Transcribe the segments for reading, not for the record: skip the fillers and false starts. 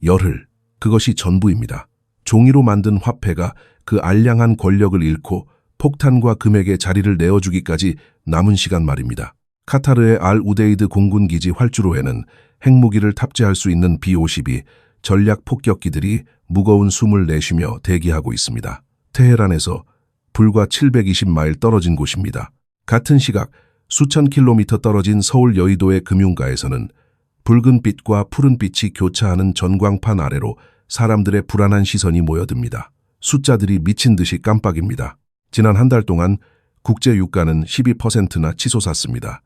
열흘, 그것이 전부입니다. 종이로 만든 화폐가 그 알량한 권력을 잃고 폭탄과 금액의 자리를 내어주기까지 남은 시간 말입니다. 카타르의 알-우데이드 공군기지 활주로에는 핵무기를 탑재할 수 있는 B-52 전략 폭격기들이 무거운 숨을 내쉬며 대기하고 있습니다. 테헤란에서 불과 720마일 떨어진 곳입니다. 같은 시각 수천 킬로미터 떨어진 서울 여의도의 금융가에서는 붉은 빛과 푸른 빛이 교차하는 전광판 아래로 사람들의 불안한 시선이 모여듭니다. 숫자들이 미친 듯이 깜빡입니다. 지난 한 달 동안 국제 유가는 12%나 치솟았습니다.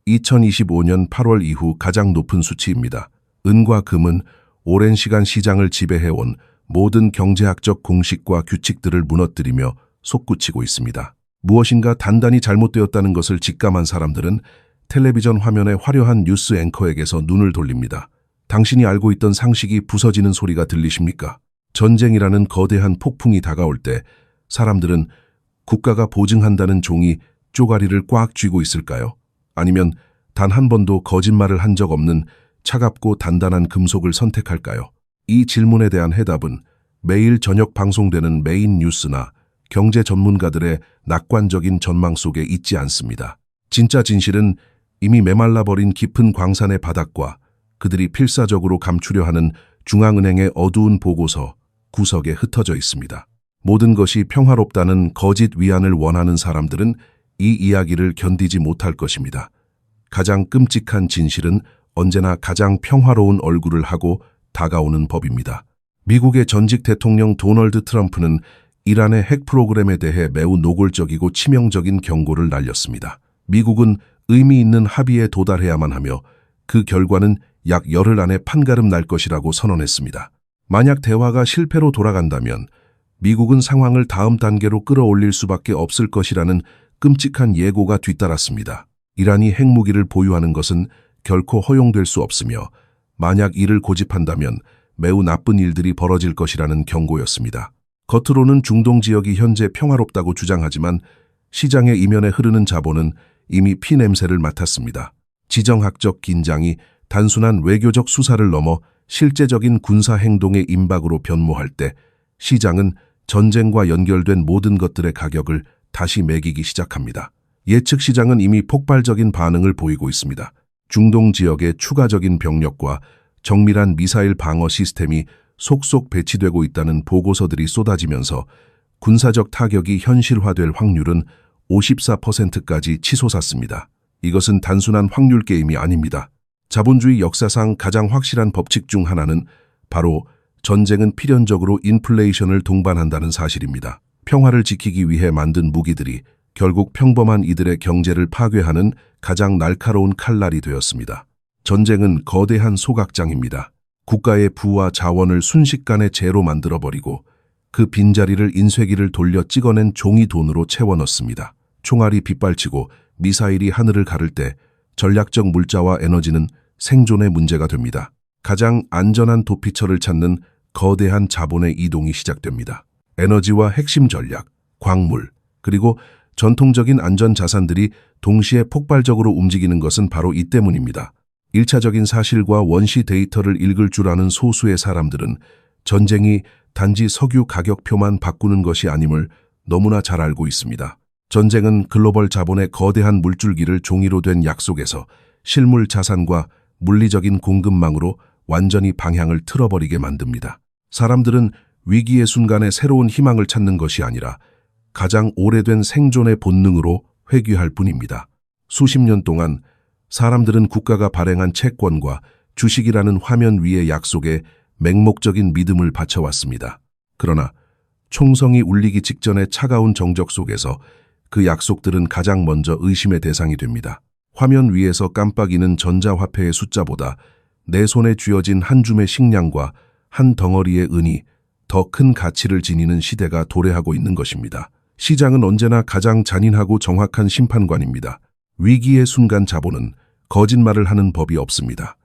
2025년 8월 이후 가장 높은 수치입니다. 은과 금은 오랜 시간 시장을 지배해온 모든 경제학적 공식과 규칙들을 무너뜨리며 솟구치고 있습니다. 무엇인가 단단히 잘못되었다는 것을 직감한 사람들은 텔레비전 화면에 화려한 뉴스 앵커에게서 눈을 돌립니다. 당신이 알고 있던 상식이 부서지는 소리가 들리십니까? 전쟁이라는 거대한 폭풍이 다가올 때 사람들은 국가가 보증한다는 종이 쪼가리를 꽉 쥐고 있을까요? 아니면 단 한 번도 거짓말을 한 적 없는 차갑고 단단한 금속을 선택할까요? 이 질문에 대한 해답은 매일 저녁 방송되는 메인 뉴스나 경제 전문가들의 낙관적인 전망 속에 있지 않습니다. 진짜 진실은 이미 메말라버린 깊은 광산의 바닥과 그들이 필사적으로 감추려 하는 중앙은행의 어두운 보고서 구석에 흩어져 있습니다. 모든 것이 평화롭다는 거짓 위안을 원하는 사람들은 이 이야기를 견디지 못할 것입니다. 가장 끔찍한 진실은 언제나 가장 평화로운 얼굴을 하고 다가오는 법입니다. 미국의 전직 대통령 도널드 트럼프는 이란의 핵 프로그램에 대해 매우 노골적이고 치명적인 경고를 날렸습니다. 미국은 의미 있는 합의에 도달해야만 하며 그 결과는 약 열흘 안에 판가름 날 것이라고 선언했습니다. 만약 대화가 실패로 돌아간다면 미국은 상황을 다음 단계로 끌어올릴 수밖에 없을 것이라는 끔찍한 예고가 뒤따랐습니다. 이란이 핵무기를 보유하는 것은 결코 허용될 수 없으며 만약 이를 고집한다면 매우 나쁜 일들이 벌어질 것이라는 경고였습니다. 겉으로는 중동 지역이 현재 평화롭다고 주장하지만 시장의 이면에 흐르는 자본은 이미 피냄새를 맡았습니다. 지정학적 긴장이 단순한 외교적 수사를 넘어 실제적인 군사 행동의 임박으로 변모할 때 시장은 전쟁과 연결된 모든 것들의 가격을 다시 매기기 시작합니다. 예측 시장은 이미 폭발적인 반응을 보이고 있습니다. 중동 지역의 추가적인 병력과 정밀한 미사일 방어 시스템이 속속 배치되고 있다는 보고서들이 쏟아지면서 군사적 타격이 현실화될 확률은 54%까지 치솟았습니다. 이것은 단순한 확률 게임이 아닙니다. 자본주의 역사상 가장 확실한 법칙 중 하나는 바로 전쟁은 필연적으로 인플레이션을 동반한다는 사실입니다. 평화를 지키기 위해 만든 무기들이 결국 평범한 이들의 경제를 파괴하는 가장 날카로운 칼날이 되었습니다. 전쟁은 거대한 소각장입니다. 국가의 부와 자원을 순식간에 제로 만들어버리고 그 빈자리를 인쇄기를 돌려 찍어낸 종이 돈으로 채워넣습니다. 총알이 빗발치고 미사일이 하늘을 가를 때 전략적 물자와 에너지는 생존의 문제가 됩니다. 가장 안전한 도피처를 찾는 거대한 자본의 이동이 시작됩니다. 에너지와 핵심 전략, 광물, 그리고 전통적인 안전자산들이 동시에 폭발적으로 움직이는 것은 바로 이 때문입니다. 1차적인 사실과 원시 데이터를 읽을 줄 아는 소수의 사람들은 전쟁이 단지 석유 가격표만 바꾸는 것이 아님을 너무나 잘 알고 있습니다. 전쟁은 글로벌 자본의 거대한 물줄기를 종이로 된 약속에서 실물 자산과 물리적인 공급망으로 완전히 방향을 틀어버리게 만듭니다. 사람들은 위기의 순간에 새로운 희망을 찾는 것이 아니라 가장 오래된 생존의 본능으로 회귀할 뿐입니다. 수십 년 동안 사람들은 국가가 발행한 채권과 주식이라는 화면 위의 약속에 맹목적인 믿음을 바쳐왔습니다. 그러나 총성이 울리기 직전의 차가운 정적 속에서 그 약속들은 가장 먼저 의심의 대상이 됩니다. 화면 위에서 깜빡이는 전자화폐의 숫자보다 내 손에 쥐어진 한 줌의 식량과 한 덩어리의 은이 더 큰 가치를 지니는 시대가 도래하고 있는 것입니다. 시장은 언제나 가장 잔인하고 정확한 심판관입니다. 위기의 순간 자본은 거짓말을 하는 법이 없습니다.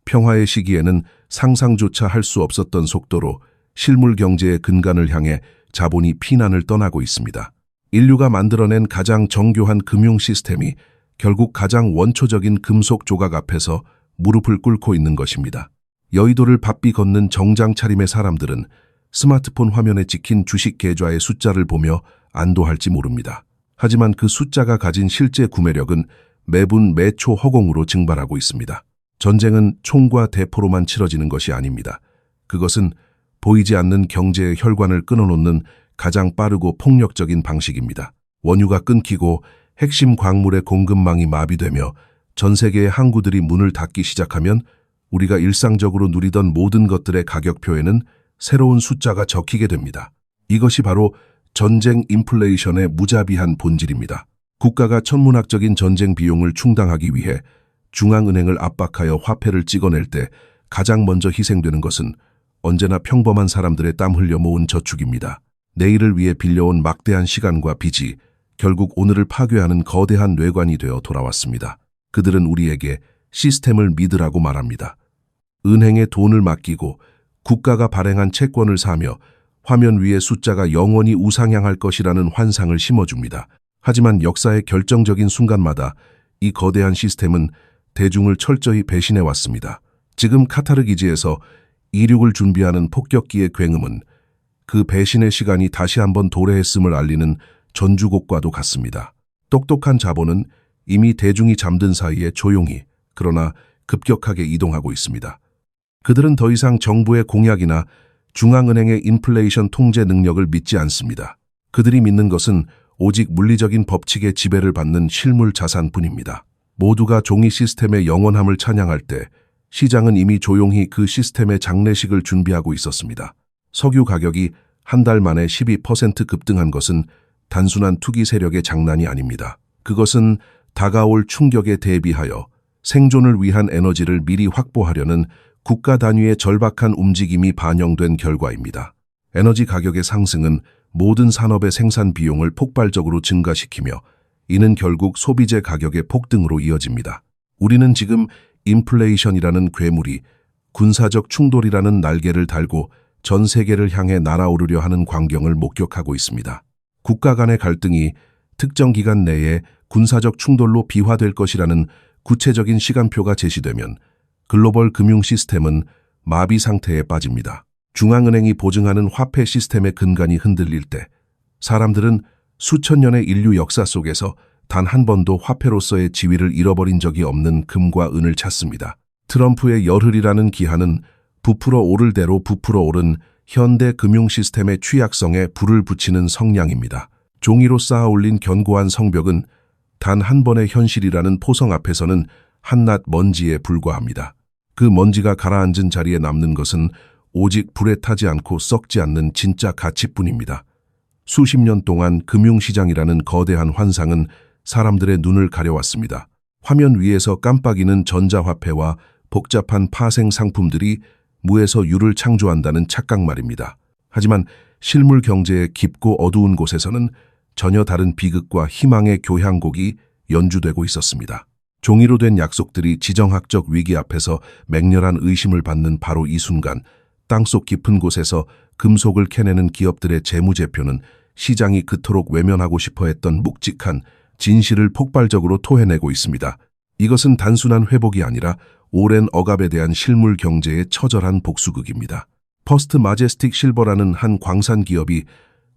평화의 시기에는 상상조차 할 수 없었던 속도로 실물 경제의 근간을 향해 자본이 피난을 떠나고 있습니다. 인류가 만들어낸 가장 정교한 금융 시스템이 결국 가장 원초적인 금속 조각 앞에서 무릎을 꿇고 있는 것입니다. 여의도를 바삐 걷는 정장 차림의 사람들은 스마트폰 화면에 찍힌 주식 계좌의 숫자를 보며 안도할지 모릅니다. 하지만 그 숫자가 가진 실제 구매력은 매분 매초 허공으로 증발하고 있습니다. 전쟁은 총과 대포로만 치러지는 것이 아닙니다. 그것은 보이지 않는 경제의 혈관을 끊어놓는 가장 빠르고 폭력적인 방식입니다. 원유가 끊기고 핵심 광물의 공급망이 마비되며 전 세계의 항구들이 문을 닫기 시작하면 우리가 일상적으로 누리던 모든 것들의 가격표에는 새로운 숫자가 적히게 됩니다. 이것이 바로 전쟁 인플레이션의 무자비한 본질입니다. 국가가 천문학적인 전쟁 비용을 충당하기 위해 중앙은행을 압박하여 화폐를 찍어낼 때 가장 먼저 희생되는 것은 언제나 평범한 사람들의 땀 흘려 모은 저축입니다. 내일을 위해 빌려온 막대한 시간과 빚이 결국 오늘을 파괴하는 거대한 뇌관이 되어 돌아왔습니다. 그들은 우리에게 시스템을 믿으라고 말합니다. 은행에 돈을 맡기고 국가가 발행한 채권을 사며 화면 위의 숫자가 영원히 우상향할 것이라는 환상을 심어줍니다. 하지만 역사의 결정적인 순간마다 이 거대한 시스템은 대중을 철저히 배신해왔습니다. 지금 카타르 기지에서 이륙을 준비하는 폭격기의 굉음은 그 배신의 시간이 다시 한번 도래했음을 알리는 전주곡과도 같습니다. 똑똑한 자본은 이미 대중이 잠든 사이에 조용히 그러나 급격하게 이동하고 있습니다. 그들은 더 이상 정부의 공약이나 중앙은행의 인플레이션 통제 능력을 믿지 않습니다. 그들이 믿는 것은 오직 물리적인 법칙의 지배를 받는 실물 자산뿐입니다. 모두가 종이 시스템의 영원함을 찬양할 때 시장은 이미 조용히 그 시스템의 장례식을 준비하고 있었습니다. 석유 가격이 한 달 만에 12% 급등한 것은 단순한 투기 세력의 장난이 아닙니다. 그것은 다가올 충격에 대비하여 생존을 위한 에너지를 미리 확보하려는 국가 단위의 절박한 움직임이 반영된 결과입니다. 에너지 가격의 상승은 모든 산업의 생산 비용을 폭발적으로 증가시키며 이는 결국 소비재 가격의 폭등으로 이어집니다. 우리는 지금 인플레이션이라는 괴물이 군사적 충돌이라는 날개를 달고 전 세계를 향해 날아오르려 하는 광경을 목격하고 있습니다. 국가 간의 갈등이 특정 기간 내에 군사적 충돌로 비화될 것이라는 구체적인 시간표가 제시되면 글로벌 금융 시스템은 마비 상태에 빠집니다. 중앙은행이 보증하는 화폐 시스템의 근간이 흔들릴 때 사람들은 수천 년의 인류 역사 속에서 단 한 번도 화폐로서의 지위를 잃어버린 적이 없는 금과 은을 찾습니다. 트럼프의 열흘이라는 기한은 부풀어 오를 대로 부풀어 오른 현대 금융 시스템의 취약성에 불을 붙이는 성량입니다. 종이로 쌓아 올린 견고한 성벽은 단 한 번의 현실이라는 포성 앞에서는 한낱 먼지에 불과합니다. 그 먼지가 가라앉은 자리에 남는 것은 오직 불에 타지 않고 썩지 않는 진짜 가치뿐입니다. 수십 년 동안 금융시장이라는 거대한 환상은 사람들의 눈을 가려왔습니다. 화면 위에서 깜빡이는 전자화폐와 복잡한 파생 상품들이 무에서 유를 창조한다는 착각 말입니다. 하지만 실물 경제의 깊고 어두운 곳에서는 전혀 다른 비극과 희망의 교향곡이 연주되고 있었습니다. 종이로 된 약속들이 지정학적 위기 앞에서 맹렬한 의심을 받는 바로 이 순간, 땅속 깊은 곳에서 금속을 캐내는 기업들의 재무제표는 시장이 그토록 외면하고 싶어 했던 묵직한 진실을 폭발적으로 토해내고 있습니다. 이것은 단순한 회복이 아니라 오랜 억압에 대한 실물 경제의 처절한 복수극입니다. 퍼스트 마제스틱 실버라는 한 광산 기업이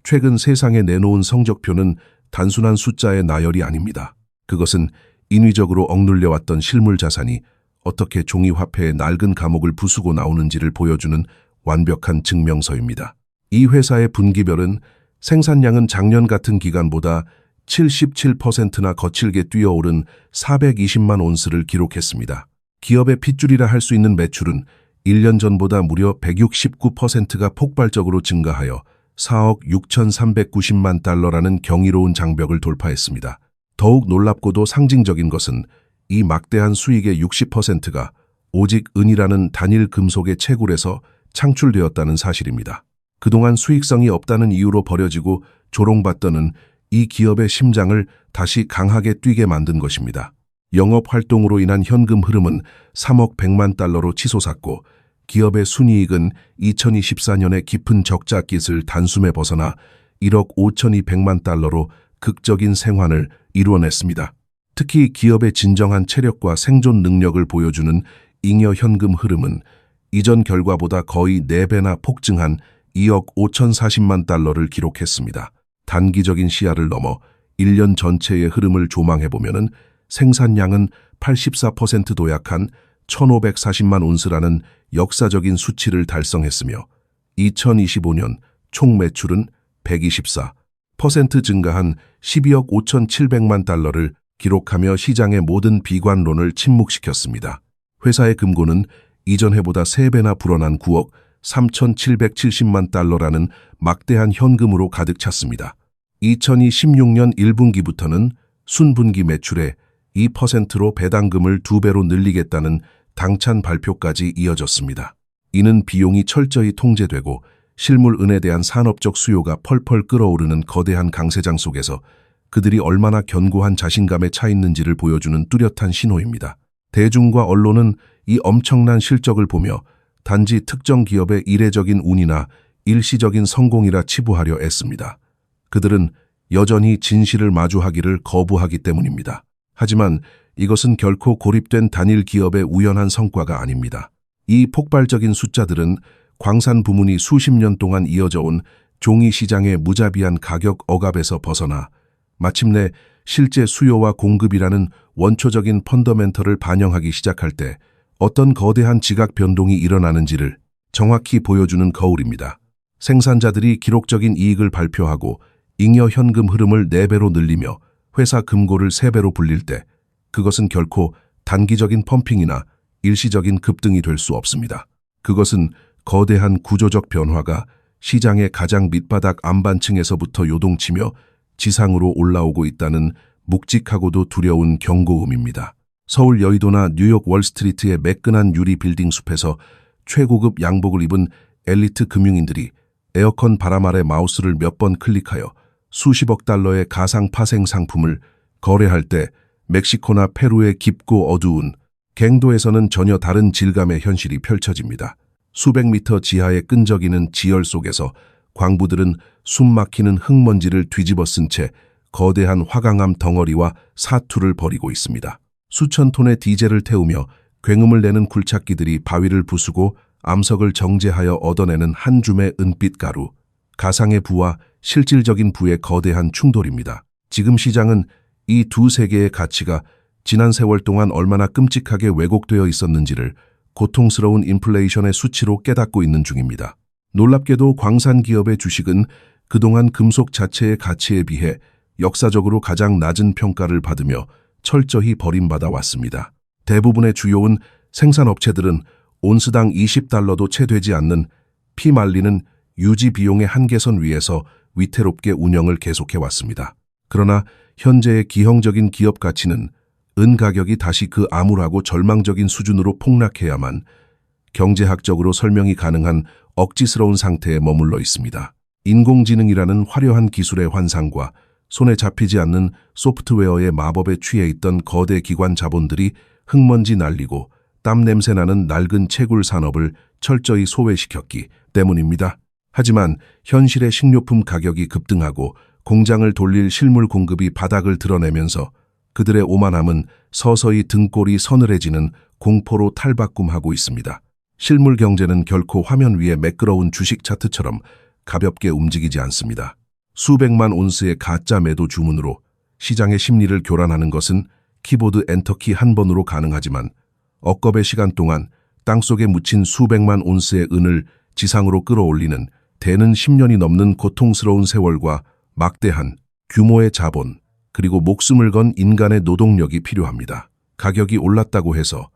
최근 세상에 내놓은 성적표는 단순한 숫자의 나열이 아닙니다. 그것은 인위적으로 억눌려왔던 실물 자산이 어떻게 종이화폐의 낡은 감옥을 부수고 나오는지를 보여주는 완벽한 증명서입니다. 이 회사의 분기별은 생산량은 작년 같은 기간보다 77%나 거칠게 뛰어오른 420만 온스를 기록했습니다. 기업의 핏줄이라 할 수 있는 매출은 1년 전보다 무려 169%가 폭발적으로 증가하여 4억 6,390만 달러라는 경이로운 장벽을 돌파했습니다. 더욱 놀랍고도 상징적인 것은 이 막대한 수익의 60%가 오직 은이라는 단일 금속의 채굴에서 창출되었다는 사실입니다. 그동안 수익성이 없다는 이유로 버려지고 조롱받던 이 기업의 심장을 다시 강하게 뛰게 만든 것입니다. 영업 활동으로 인한 현금 흐름은 3억 100만 달러로 치솟았고 기업의 순이익은 2024년에 깊은 적자깃을 단숨에 벗어나 1억 5,200만 달러로 극적인 생환을 이루어냈습니다. 특히 기업의 진정한 체력과 생존 능력을 보여주는 잉여 현금 흐름은 이전 결과보다 거의 4배나 폭증한 2억 5,040만 달러를 기록했습니다. 단기적인 시야를 넘어 1년 전체의 흐름을 조망해보면 생산량은 84% 도약한 1,540만 온스라는 역사적인 수치를 달성했으며 2025년 총 매출은 124% 증가한 12억 5,700만 달러를 기록하며 시장의 모든 비관론을 침묵시켰습니다. 회사의 금고는 이전 해보다 3배나 불어난 9억 3,770만 달러라는 막대한 현금으로 가득 찼습니다. 2016년 1분기부터는 순분기 매출의 2%로 배당금을 2배로 늘리겠다는 당찬 발표까지 이어졌습니다. 이는 비용이 철저히 통제되고 실물은에 대한 산업적 수요가 펄펄 끓어오르는 거대한 강세장 속에서 그들이 얼마나 견고한 자신감에 차 있는지를 보여주는 뚜렷한 신호입니다. 대중과 언론은 이 엄청난 실적을 보며 단지 특정 기업의 이례적인 운이나 일시적인 성공이라 치부하려 애씁니다. 그들은 여전히 진실을 마주하기를 거부하기 때문입니다. 하지만 이것은 결코 고립된 단일 기업의 우연한 성과가 아닙니다. 이 폭발적인 숫자들은 광산 부문이 수십 년 동안 이어져 온 종이 시장의 무자비한 가격 억압에서 벗어나 마침내 실제 수요와 공급이라는 원초적인 펀더멘털을 반영하기 시작할 때 어떤 거대한 지각 변동이 일어나는지를 정확히 보여주는 거울입니다. 생산자들이 기록적인 이익을 발표하고 잉여 현금 흐름을 4배로 늘리며 회사 금고를 3배로 불릴 때 그것은 결코 단기적인 펌핑이나 일시적인 급등이 될 수 없습니다. 그것은 거대한 구조적 변화가 시장의 가장 밑바닥 안반층에서부터 요동치며 지상으로 올라오고 있다는 묵직하고도 두려운 경고음입니다. 서울 여의도나 뉴욕 월스트리트의 매끈한 유리 빌딩 숲에서 최고급 양복을 입은 엘리트 금융인들이 에어컨 바람 아래 마우스를 몇 번 클릭하여 수십억 달러의 가상 파생 상품을 거래할 때 멕시코나 페루의 깊고 어두운 갱도에서는 전혀 다른 질감의 현실이 펼쳐집니다. 수백 미터 지하의 끈적이는 지열 속에서 광부들은 숨막히는 흙먼지를 뒤집어 쓴 채 거대한 화강암 덩어리와 사투를 벌이고 있습니다. 수천 톤의 디젤을 태우며 굉음을 내는 굴착기들이 바위를 부수고 암석을 정제하여 얻어내는 한 줌의 은빛 가루, 가상의 부와 실질적인 부의 거대한 충돌입니다. 지금 시장은 이 두 세계의 가치가 지난 세월 동안 얼마나 끔찍하게 왜곡되어 있었는지를 고통스러운 인플레이션의 수치로 깨닫고 있는 중입니다. 놀랍게도 광산 기업의 주식은 그동안 금속 자체의 가치에 비해 역사적으로 가장 낮은 평가를 받으며 철저히 버림받아 왔습니다. 대부분의 주요운 생산업체들은 온스당 20달러도 채 되지 않는 피 말리는 유지 비용의 한계선 위에서 위태롭게 운영을 계속해 왔습니다. 그러나 현재의 기형적인 기업 가치는 은 가격이 다시 그 암울하고 절망적인 수준으로 폭락해야만 경제학적으로 설명이 가능한 억지스러운 상태에 머물러 있습니다. 인공지능이라는 화려한 기술의 환상과 손에 잡히지 않는 소프트웨어의 마법에 취해 있던 거대 기관 자본들이 흙먼지 날리고 땀 냄새 나는 낡은 채굴 산업을 철저히 소외시켰기 때문입니다. 하지만 현실의 식료품 가격이 급등하고 공장을 돌릴 실물 공급이 바닥을 드러내면서 그들의 오만함은 서서히 등골이 서늘해지는 공포로 탈바꿈하고 있습니다. 실물 경제는 결코 화면 위에 매끄러운 주식 차트처럼 가볍게 움직이지 않습니다. 수백만 온스의 가짜 매도 주문으로 시장의 심리를 교란하는 것은 키보드 엔터키 한 번으로 가능하지만 억겁의 시간 동안 땅속에 묻힌 수백만 온스의 은을 지상으로 끌어올리는 대는 10년이 넘는 고통스러운 세월과 막대한 규모의 자본, 그리고 목숨을 건 인간의 노동력이 필요합니다. 가격이 올랐다고 해서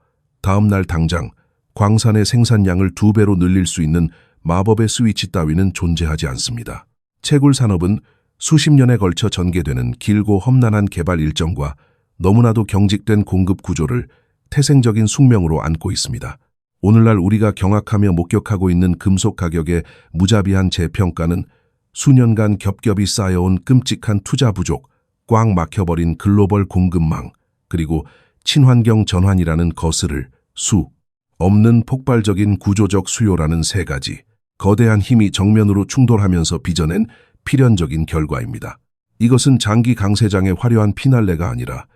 다음 날 당장 광산의 생산량을 2배로 늘릴 수 있는 마법의 스위치 따위는 존재하지 않습니다. 채굴 산업은 수십 년에 걸쳐 전개되는 길고 험난한 개발 일정과 너무나도 경직된 공급 구조를 태생적인 숙명으로 안고 있습니다. 오늘날 우리가 경악하며 목격하고 있는 금속 가격의 무자비한 재평가는 수년간 겹겹이 쌓여온 끔찍한 투자 부족, 꽉 막혀버린 글로벌 공급망, 그리고 친환경 전환이라는 거스를 수 없는 폭발적인 구조적 수요라는 세 가지 거대한 힘이 정면으로 충돌하면서 빚어낸 필연적인 결과입니다. 이것은 장기 강세장의 화려한 피날레가 아니라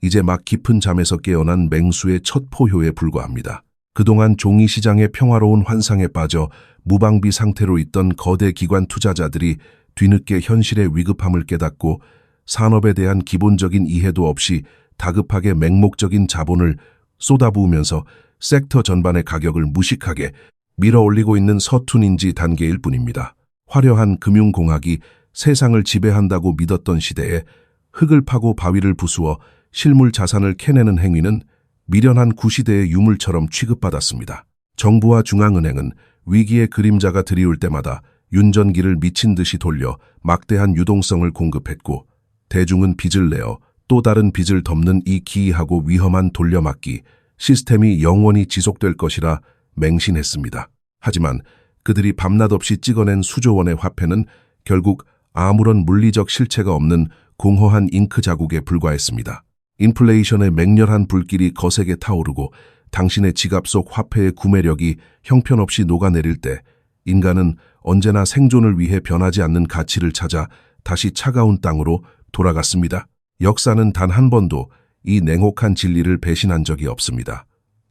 이제 막 깊은 잠에서 깨어난 맹수의 첫 포효에 불과합니다. 그동안 종이 시장의 평화로운 환상에 빠져 무방비 상태로 있던 거대 기관 투자자들이 뒤늦게 현실의 위급함을 깨닫고 산업에 대한 기본적인 이해도 없이 다급하게 맹목적인 자본을 쏟아부으면서 섹터 전반의 가격을 무식하게 밀어올리고 있는 서툰인지 단계일 뿐입니다. 화려한 금융공학이 세상을 지배한다고 믿었던 시대에 흙을 파고 바위를 부수어 실물 자산을 캐내는 행위는 미련한 구시대의 유물처럼 취급받았습니다. 정부와 중앙은행은 위기의 그림자가 드리울 때마다 윤전기를 미친 듯이 돌려 막대한 유동성을 공급했고, 대중은 빚을 내어 또 다른 빚을 덮는 이 기이하고 위험한 돌려막기 시스템이 영원히 지속될 것이라 맹신했습니다. 하지만 그들이 밤낮 없이 찍어낸 수조 원의 화폐는 결국 아무런 물리적 실체가 없는 공허한 잉크 자국에 불과했습니다. 인플레이션의 맹렬한 불길이 거세게 타오르고 당신의 지갑 속 화폐의 구매력이 형편없이 녹아내릴 때 인간은 언제나 생존을 위해 변하지 않는 가치를 찾아 다시 차가운 땅으로 돌아갔습니다. 역사는 단 한 번도 이 냉혹한 진리를 배신한 적이 없습니다.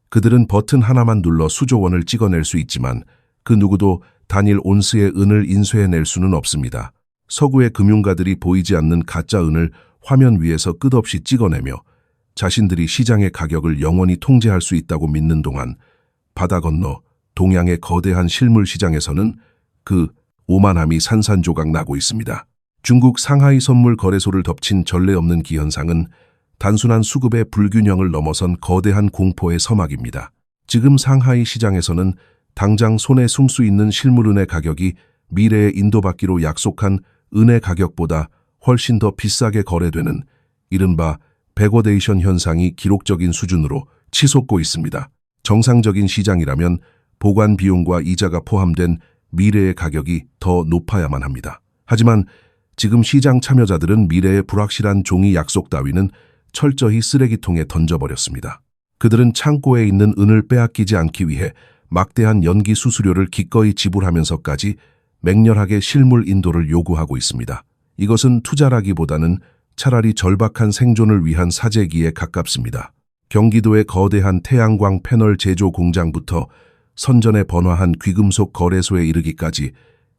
그들은 버튼 하나만 눌러 수조 원을 찍어낼 수 있지만 그 누구도 단일 온스의 은을 인쇄해낼 수는 없습니다. 서구의 금융가들이 보이지 않는 가짜 은을 화면 위에서 끝없이 찍어내며 자신들이 시장의 가격을 영원히 통제할 수 있다고 믿는 동안 바다 건너 동양의 거대한 실물 시장에서는 그 오만함이 산산조각 나고 있습니다. 중국 상하이 선물 거래소를 덮친 전례 없는 기현상은 단순한 수급의 불균형을 넘어선 거대한 공포의 서막입니다. 지금 상하이 시장에서는 당장 손에 숨 수 있는 실물은의 가격이 미래에 인도받기로 약속한 은의 가격보다 훨씬 더 비싸게 거래되는 이른바 베거데이션 현상이 기록적인 수준으로 치솟고 있습니다. 정상적인 시장이라면 보관 비용과 이자가 포함된 미래의 가격이 더 높아야만 합니다. 하지만 지금 시장 참여자들은 미래의 불확실한 종이 약속 따위는 철저히 쓰레기통에 던져버렸습니다. 그들은 창고에 있는 은을 빼앗기지 않기 위해 막대한 연기 수수료를 기꺼이 지불하면서까지 맹렬하게 실물 인도를 요구하고 있습니다. 이것은 투자라기보다는 차라리 절박한 생존을 위한 사재기에 가깝습니다. 경기도의 거대한 태양광 패널 제조 공장부터 선전에 번화한 귀금속 거래소에 이르기까지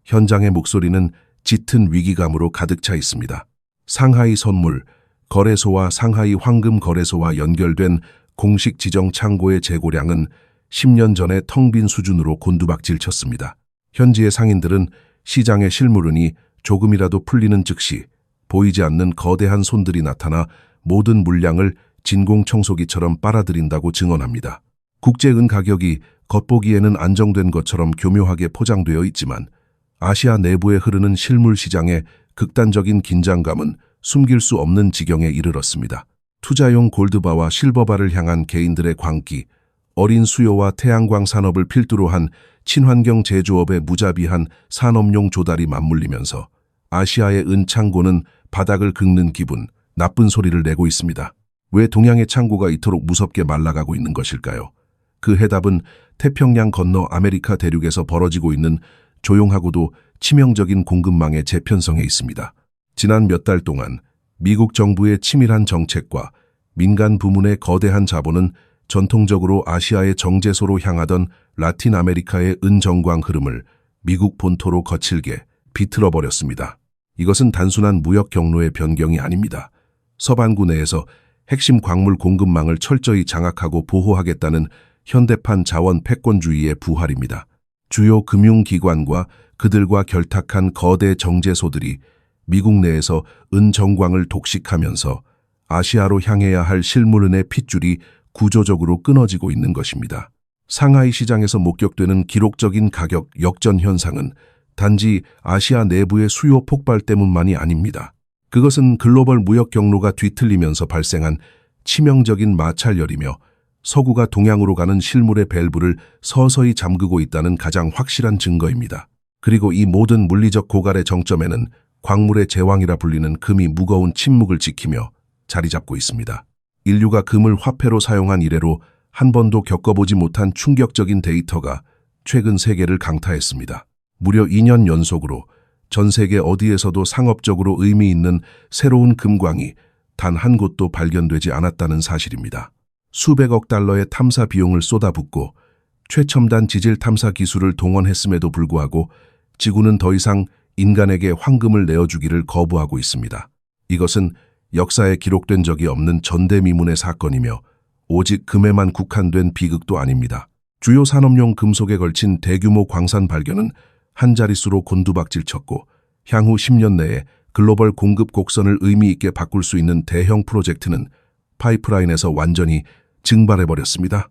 현장의 목소리는 짙은 위기감으로 가득 차 있습니다. 상하이 선물 거래소와 상하이 황금 거래소와 연결된 공식 지정 창고의 재고량은 10년 전에 텅 빈 수준으로 곤두박질 쳤습니다. 현지의 상인들은 시장의 실물은이 조금이라도 풀리는 즉시 보이지 않는 거대한 손들이 나타나 모든 물량을 진공청소기처럼 빨아들인다고 증언합니다. 국제은 가격이 겉보기에는 안정된 것처럼 교묘하게 포장되어 있지만 아시아 내부에 흐르는 실물 시장의 극단적인 긴장감은 숨길 수 없는 지경에 이르렀습니다. 투자용 골드바와 실버바를 향한 개인들의 광기, 어린 수요와 태양광 산업을 필두로 한 친환경 제조업의 무자비한 산업용 조달이 맞물리면서 아시아의 은창고는 바닥을 긁는 기분, 나쁜 소리를 내고 있습니다. 왜 동양의 창고가 이토록 무섭게 말라가고 있는 것일까요? 그 해답은 태평양 건너 아메리카 대륙에서 벌어지고 있는 조용하고도 치명적인 공급망의 재편성에 있습니다. 지난 몇 달 동안 미국 정부의 치밀한 정책과 민간 부문의 거대한 자본은 전통적으로 아시아의 정제소로 향하던 라틴 아메리카의 은정광 흐름을 미국 본토로 거칠게 비틀어버렸습니다. 이것은 단순한 무역 경로의 변경이 아닙니다. 서반구 내에서 핵심 광물 공급망을 철저히 장악하고 보호하겠다는 현대판 자원 패권주의의 부활입니다. 주요 금융기관과 그들과 결탁한 거대 정제소들이 미국 내에서 은정광을 독식하면서 아시아로 향해야 할 실물은의 핏줄이 구조적으로 끊어지고 있는 것입니다. 상하이 시장에서 목격되는 기록적인 가격 역전 현상은 단지 아시아 내부의 수요 폭발 때문만이 아닙니다. 그것은 글로벌 무역 경로가 뒤틀리면서 발생한 치명적인 마찰열이며 서구가 동양으로 가는 실물의 밸브를 서서히 잠그고 있다는 가장 확실한 증거입니다. 그리고 이 모든 물리적 고갈의 정점에는 광물의 제왕이라 불리는 금이 무거운 침묵을 지키며 자리 잡고 있습니다. 인류가 금을 화폐로 사용한 이래로 한 번도 겪어보지 못한 충격적인 데이터가 최근 세계를 강타했습니다. 무려 2년 연속으로 전 세계 어디에서도 상업적으로 의미 있는 새로운 금광이 단 한 곳도 발견되지 않았다는 사실입니다. 수백억 달러의 탐사 비용을 쏟아붓고 최첨단 지질 탐사 기술을 동원했음에도 불구하고 지구는 더 이상 인간에게 황금을 내어주기를 거부하고 있습니다. 이것은 역사에 기록된 적이 없는 전대미문의 사건이며 오직 금에만 국한된 비극도 아닙니다. 주요 산업용 금속에 걸친 대규모 광산 발견은 한 자릿수로 곤두박질 쳤고 향후 10년 내에 글로벌 공급 곡선을 의미 있게 바꿀 수 있는 대형 프로젝트는 파이프라인에서 완전히 증발해버렸습니다.